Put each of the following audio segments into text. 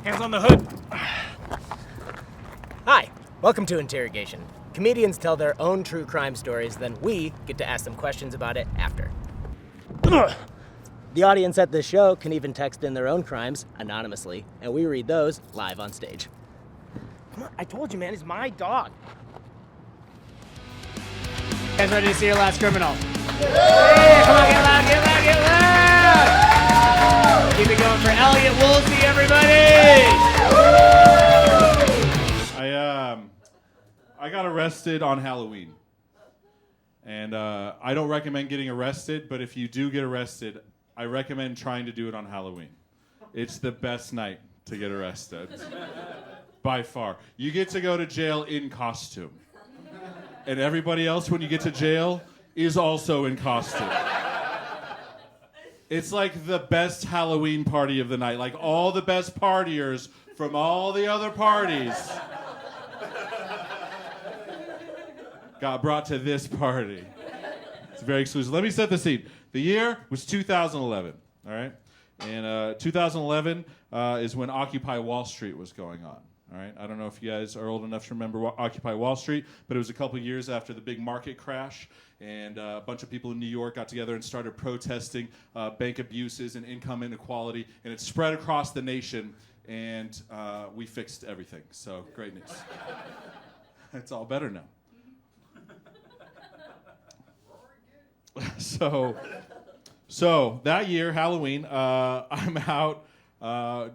Hands on the hood. Hi, welcome to Interrogation. Comedians tell their own true crime stories, then we get to ask them questions about it after. The audience at this show can even text in their own crimes anonymously, and we read those live on stage. Come on, I told you, man, he's my dog. You guys ready to see your last criminal? Yeah, come on, get loud, get loud, get loud! Keep it going for Elliot Woolsey, everybody! I got arrested on Halloween. And I don't recommend getting arrested, but if you do get arrested, I recommend trying to do it on Halloween. It's the best night to get arrested. By far. You get to go to jail in costume. And everybody else, when you get to jail, is also in costume. It's like the best Halloween party of the night. Like all the best partiers from all the other parties got brought to this party. It's very exclusive. Let me set the scene. The year was 2011, all right? And 2011 is when Occupy Wall Street was going on. All right, I don't know if you guys are old enough to remember Occupy Wall Street, but it was a couple years after the big market crash, and a bunch of people in New York got together and started protesting bank abuses and income inequality, and it spread across the nation, and we fixed everything. So great news. It's all better now. So that year, Halloween, I'm out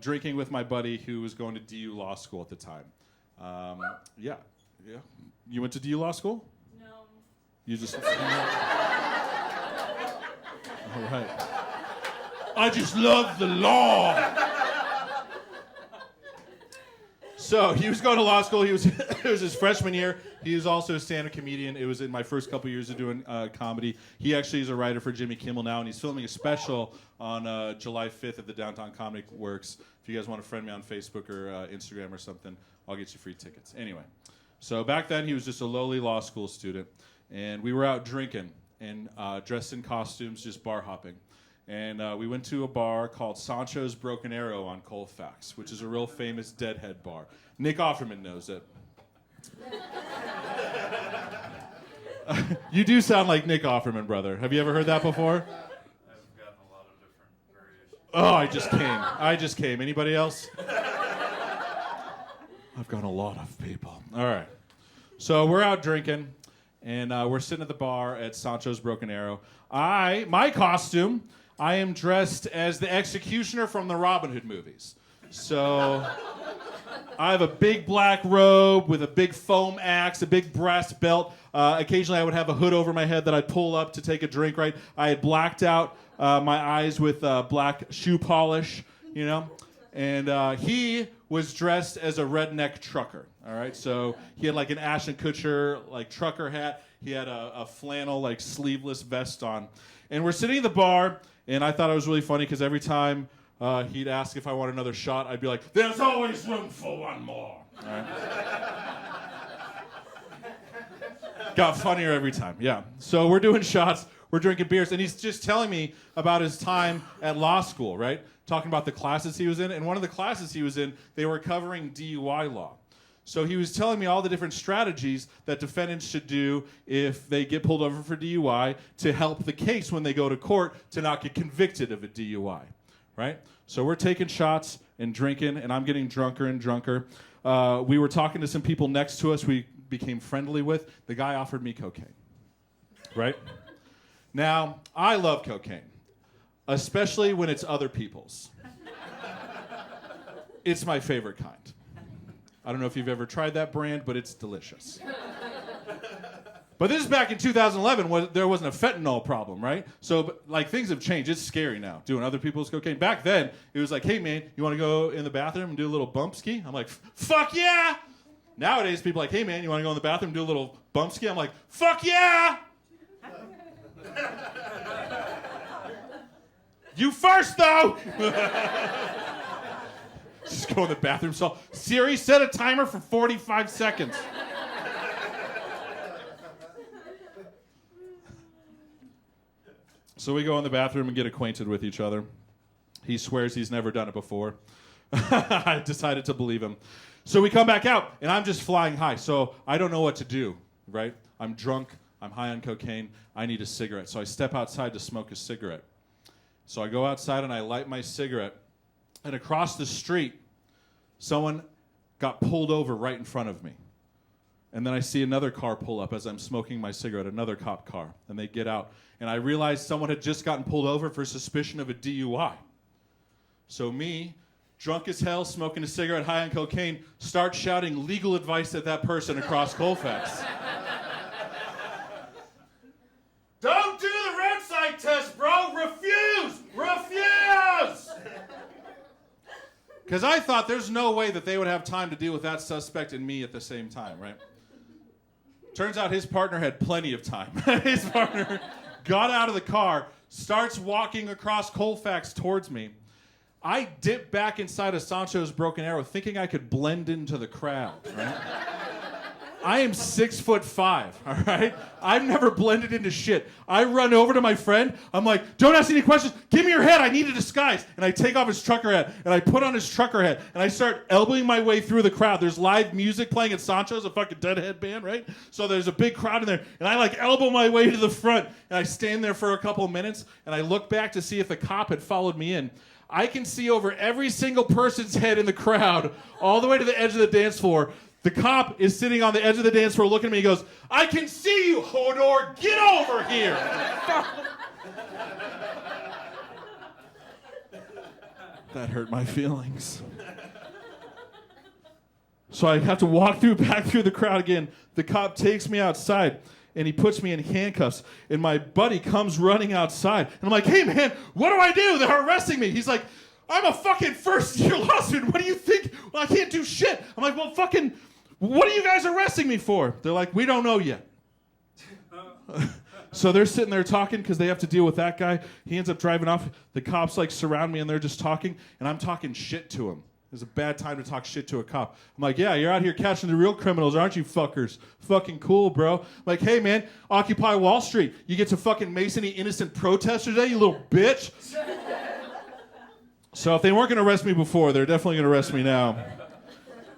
drinking with my buddy who was going to DU Law School at the time. Yeah. You went to DU Law School? No. You just... All right. I just love the law. So he was going to law school. It was his freshman year. He was also a stand-up comedian. It was in my first couple years of doing comedy. He actually is a writer for Jimmy Kimmel now, and he's filming a special on July 5th at the Downtown Comedy Works. If you guys want to friend me on Facebook or Instagram or something, I'll get you free tickets. Anyway, so back then he was just a lowly law school student, and we were out drinking and dressed in costumes, just bar hopping. And we went to a bar called Sancho's Broken Arrow on Colfax, which is a real famous deadhead bar. Nick Offerman knows it. You do sound like Nick Offerman, brother. Have you ever heard that before? I've gotten a lot of different variations. Oh, I just came. Anybody else? I've got a lot of people. All right. So we're out drinking, and we're sitting at the bar at Sancho's Broken Arrow. My costume, I am dressed as the executioner from the Robin Hood movies. So I have a big black robe with a big foam axe, a big brass belt. Occasionally I would have a hood over my head that I'd pull up to take a drink, right? I had blacked out my eyes with black shoe polish, you know? And he was dressed as a redneck trucker, all right? So he had like an Ashton Kutcher like trucker hat. He had a flannel like sleeveless vest on. And we're sitting at the bar, and I thought it was really funny because every time he'd ask if I want another shot, I'd be like, "There's always room for one more." All right? Got funnier every time, yeah. So we're doing shots, we're drinking beers, and he's just telling me about his time at law school, right? Talking about the classes he was in. And one of the classes he was in, they were covering DUI law. So he was telling me all the different strategies that defendants should do if they get pulled over for DUI to help the case when they go to court to not get convicted of a DUI, right? So we're taking shots and drinking, and I'm getting drunker and drunker. We were talking to some people next to us we became friendly with. The guy offered me cocaine, right? Now, I love cocaine, especially when it's other people's. It's my favorite kind. I don't know if you've ever tried that brand, but it's delicious. But this is back in 2011 when there wasn't a fentanyl problem, right? So, like, things have changed. It's scary now, doing other people's cocaine. Back then, it was like, "Hey, man, you want to go in the bathroom and do a little bump ski?" I'm like, "Fuck yeah!" Nowadays, people are like, "Hey, man, you want to go in the bathroom and do a little bump ski?" I'm like, "Fuck yeah!" You first, though! Just go in the bathroom stall. Siri, set a timer for 45 seconds. So we go in the bathroom and get acquainted with each other. He swears he's never done it before. I decided to believe him. So we come back out, and I'm just flying high. So I don't know what to do, right? I'm drunk. I'm high on cocaine. I need a cigarette. So I step outside to smoke a cigarette. So I go outside, and I light my cigarette. And across the street, someone got pulled over right in front of me. And then I see another car pull up as I'm smoking my cigarette, another cop car. And they get out. And I realized someone had just gotten pulled over for suspicion of a DUI. So me, drunk as hell, smoking a cigarette, high on cocaine, start shouting legal advice at that person across Colfax. Don't do the roadside test, bro! Refuse! Refuse! Because I thought there's no way that they would have time to deal with that suspect and me at the same time, right? Turns out his partner had plenty of time. His partner got out of the car, starts walking across Colfax towards me. I dip back inside of Sancho's Broken Arrow thinking I could blend into the crowd, right? I am 6'5", all right? I've never blended into shit. I run over to my friend. I'm like, don't ask any questions. Give me your hat. I need a disguise. And I take off his trucker hat, and I put on his trucker hat, and I start elbowing my way through the crowd. There's live music playing at Sancho's, a fucking Deadhead band, right? So there's a big crowd in there, and I like elbow my way to the front, and I stand there for a couple of minutes, and I look back to see if the cop had followed me in. I can see over every single person's head in the crowd, all the way to the edge of the dance floor. The cop is sitting on the edge of the dance floor looking at me. He goes, I can see you, Hodor. Get over here. That hurt my feelings. So I have to walk back through the crowd again. The cop takes me outside, and he puts me in handcuffs. And my buddy comes running outside. And I'm like, hey, man, what do I do? They're arresting me. He's like, I'm a fucking first-year law student. What do you think? Well, I can't do shit. I'm like, well, fucking... what are you guys arresting me for? They're like, we don't know yet. So they're sitting there talking because they have to deal with that guy. He ends up driving off. The cops like surround me and they're just talking, and I'm talking shit to him. It's a bad time to talk shit to a cop. I'm like, yeah, you're out here catching the real criminals, aren't you fuckers? Fucking cool, bro. I'm like, hey, man, Occupy Wall Street. You get to fucking mace any innocent protesters today, you little bitch? So if they weren't going to arrest me before, they're definitely going to arrest me now.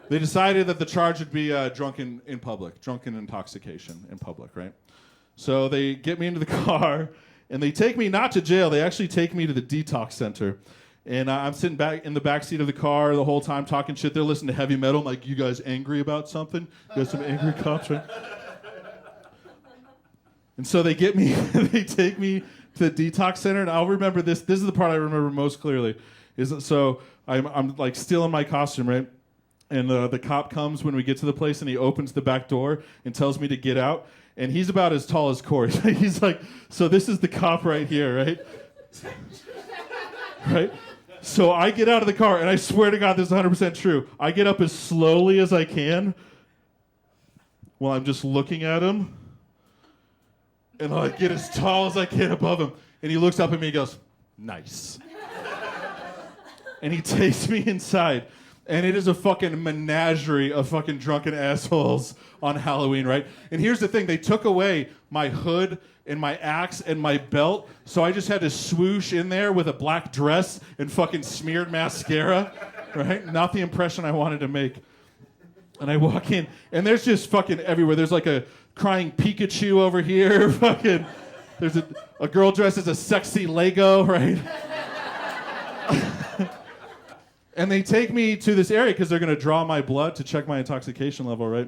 They decided that the charge would be drunken intoxication in public, right? So they get me into the car, and they take me not to jail. They actually take me to the detox center. And I'm sitting back in the back seat of the car the whole time talking shit. They're listening to heavy metal. I'm like, you guys angry about something? You guys some angry cops, right? And so they get me, they take me to the detox center, and I'll remember this. This is the part I remember most clearly. So I'm like still in my costume, right? And the cop comes when we get to the place, and he opens the back door and tells me to get out. And he's about as tall as Corey. He's like, so this is the cop right here, right? Right? So I get out of the car, and I swear to God this is 100% true. I get up as slowly as I can while I'm just looking at him. And I get as tall as I can above him. And he looks up at me and goes, nice. And he takes me inside. And it is a fucking menagerie of fucking drunken assholes on Halloween, right? And here's the thing. They took away my hood and my axe and my belt, so I just had to swoosh in there with a black dress and fucking smeared mascara, right? Not the impression I wanted to make. And I walk in, and there's just fucking everywhere. There's like a crying Pikachu over here. Fucking, there's a girl dressed as a sexy Lego, right? And they take me to this area because they're going to draw my blood to check my intoxication level, right?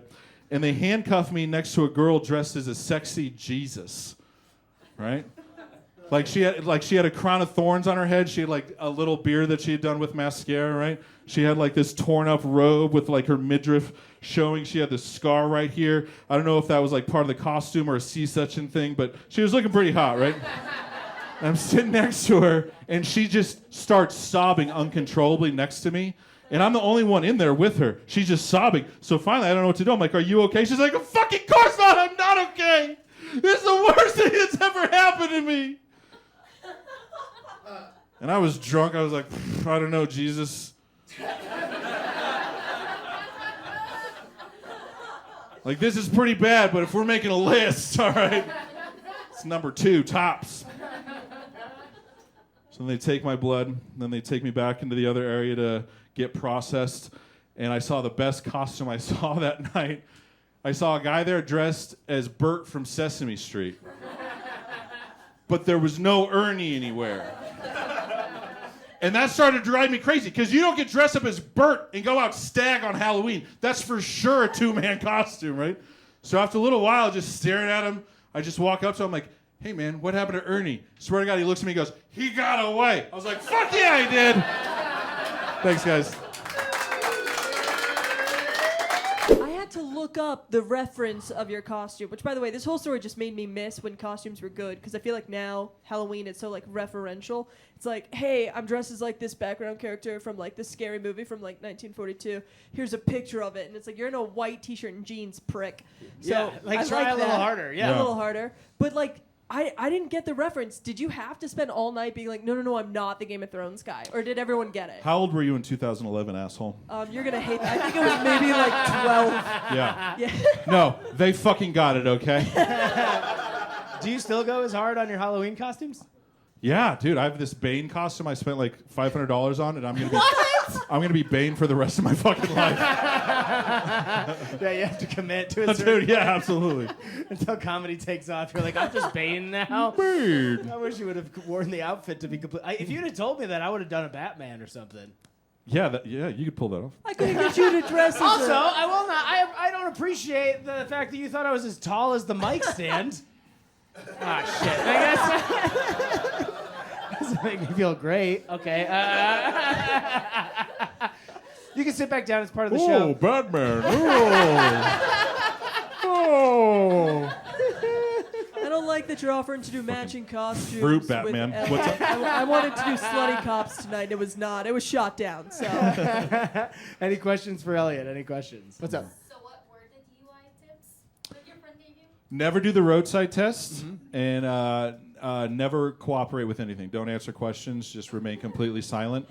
And they handcuff me next to a girl dressed as a sexy Jesus, right? Like she had a crown of thorns on her head. She had like a little beard that she had done with mascara, right? She had like this torn up robe with like her midriff showing. She had this scar right here. I don't know if that was like part of the costume or a C-section thing, but she was looking pretty hot, right? And I'm sitting next to her, and she just starts sobbing uncontrollably next to me. And I'm the only one in there with her. She's just sobbing. So finally, I don't know what to do. I'm like, are you okay? She's like, fucking course not. I'm not okay. This is the worst thing that's ever happened to me. And I was drunk. I was like, I don't know, Jesus. Like, this is pretty bad, but if we're making a list, all right, it's number 2, tops. So they take my blood, and then they take me back into the other area to get processed, and I saw the best costume I saw that night. I saw a guy there dressed as Bert from Sesame Street. But there was no Ernie anywhere. And that started to drive me crazy, because you don't get dressed up as Bert and go out stag on Halloween. That's for sure a 2-man costume, right? So after a little while, just staring at him, I just walk up to him like, hey man, what happened to Ernie? Swear to God, he looks at me and goes, he got away. I was like, fuck yeah, he did. Thanks, guys. I had to look up the reference of your costume, which, by the way, this whole story just made me miss when costumes were good, because I feel like now Halloween is so like referential. It's like, hey, I'm dressed as like this background character from like this scary movie from like 1942. Here's a picture of it, and it's like, you're in a white t-shirt and jeans, prick. So Yeah, like I try like a little that. harder. Yeah. A little harder, but like. I didn't get the reference. Did you have to spend all night being like, no, I'm not the Game of Thrones guy? Or did everyone get it? How old were you in 2011, asshole? You're going to hate that. I think it was maybe like 12. Yeah. Yeah. No, they fucking got it, okay? Do you still go as hard on your Halloween costumes? Yeah, dude, I have this Bane costume I spent like $500 on, and I'm gonna be Bane for the rest of my fucking life. Yeah, you have to commit to it. Dude, yeah, absolutely. Until comedy takes off, you're like, I'm just Bane now. Bane. I wish you would have worn the outfit to be complete. If you'd have told me that, I would have done a Batman or something. Yeah, you could pull that off. I couldn't get you to dress as Also, I will not. I don't appreciate the fact that you thought I was as tall as the mic stand. Ah, shit. I guess. Doesn't make me feel great. Okay. You can sit back down. It's part of the show. Oh, Batman. Oh. I don't like that you're offering to do matching costumes. Fruit Batman. With Elliot. What's up? I wanted to do slutty cops tonight, and it was not. It was shot down. So Any questions for Elliot? Any questions? What's up? So what were the DUI tips that your friend gave you? Never do the roadside test, and never cooperate with anything. Don't answer questions. Just remain completely silent.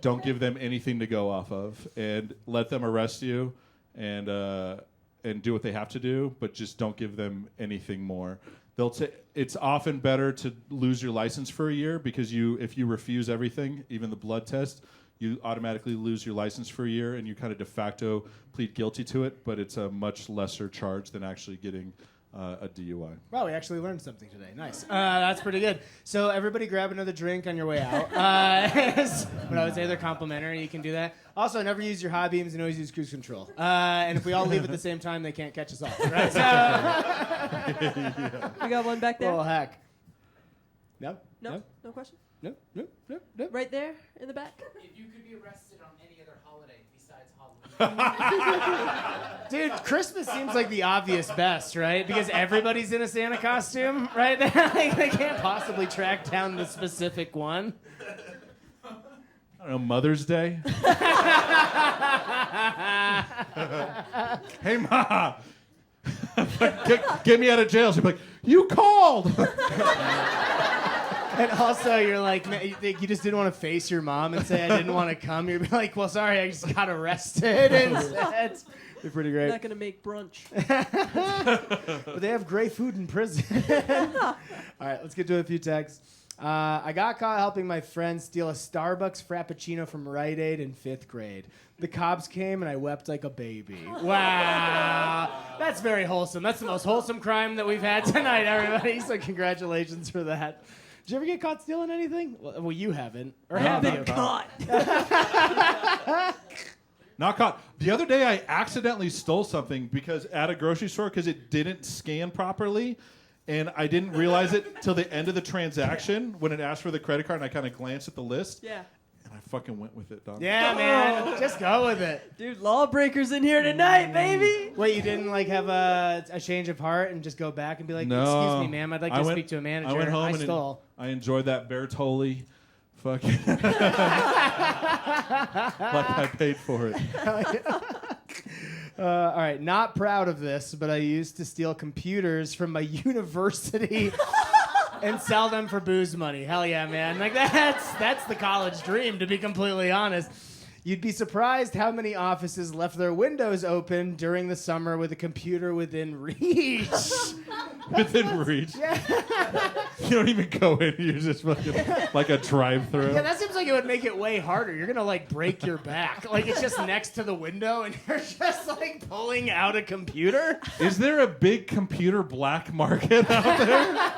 Don't give them anything to go off of, and let them arrest you, and do what they have to do. But just don't give them anything more. It's often better to lose your license for a year, because if you refuse everything, even the blood test, you automatically lose your license for a year, and you kind of de facto plead guilty to it. But it's a much lesser charge than actually getting a DUI. Wow, we actually learned something today. Nice. That's pretty good. So everybody grab another drink on your way out. But I would say they're complimentary. You can do that. Also, never use your high beams and always use cruise control. And if we all leave at the same time, they can't catch us all. Right? So, we got one back there. little hack. No? No question. No? Right there in the back. If you could be arrested on any other holiday besides Halloween. Dude, Christmas seems like the obvious best, right? Because everybody's in a Santa costume, right? Like, they can't possibly track down the specific one. I don't know, Mother's Day? Hey, Ma! Get me out of jail. She'd be like, you called! And also, you're like, you just didn't want to face your mom and say, I didn't want to come. You'd be like, well, sorry, I just got arrested instead. They're pretty I'm great. not gonna make brunch. But they have great food in prison. All right, let's get to a few texts. I got caught helping my friend steal a Starbucks Frappuccino from Rite Aid in 5th grade. The cops came and I wept like a baby. Wow. That's very wholesome. That's the most wholesome crime that we've had tonight, everybody. So congratulations for that. Did you ever get caught stealing anything? Well, you haven't. Or have you? Caught. Not caught. The other day, I accidentally stole something at a grocery store because it didn't scan properly. And I didn't realize it till the end of the transaction when it asked for the credit card, and I kind of glanced at the list. Yeah. And I fucking went with it, dog. Yeah, man. Just go with it. Dude, lawbreakers in here tonight, baby. Wait, you didn't like have a change of heart and just go back and be like, No. excuse me, ma'am, I'd like to speak to a manager. I went home and stole. I enjoyed that Bertolli. Fucking. Like I paid for it. All right, not proud of this, but I used to steal computers from my university and sell them for booze money. Hell yeah, man. Like that's the college dream, to be completely honest. You'd be surprised how many offices left their windows open during the summer with a computer within reach. Within reach. Yeah. You don't even go in. You're just fucking like a drive-through. Yeah, that seems like it would make it way harder. You're gonna like break your back. Like it's just next to the window and you're just like pulling out a computer. Is there a big computer black market out there?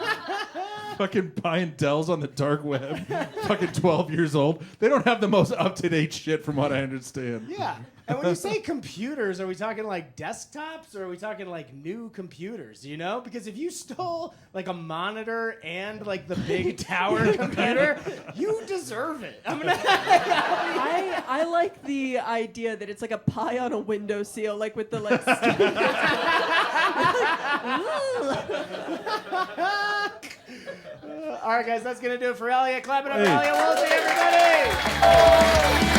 Fucking buying Dells on the dark web. Fucking 12 years old. They don't have the most up-to-date shit from what I understand. Yeah. And when you say computers, are we talking like desktops or are we talking like new computers, you know? Because if you stole like a monitor and like the big tower computer, you deserve it. I'm gonna I like the idea that it's like a pie on a windowsill, like with the like. All right, guys, that's gonna do it for Elliot. Clap it up for Elliot Woolsey, everybody!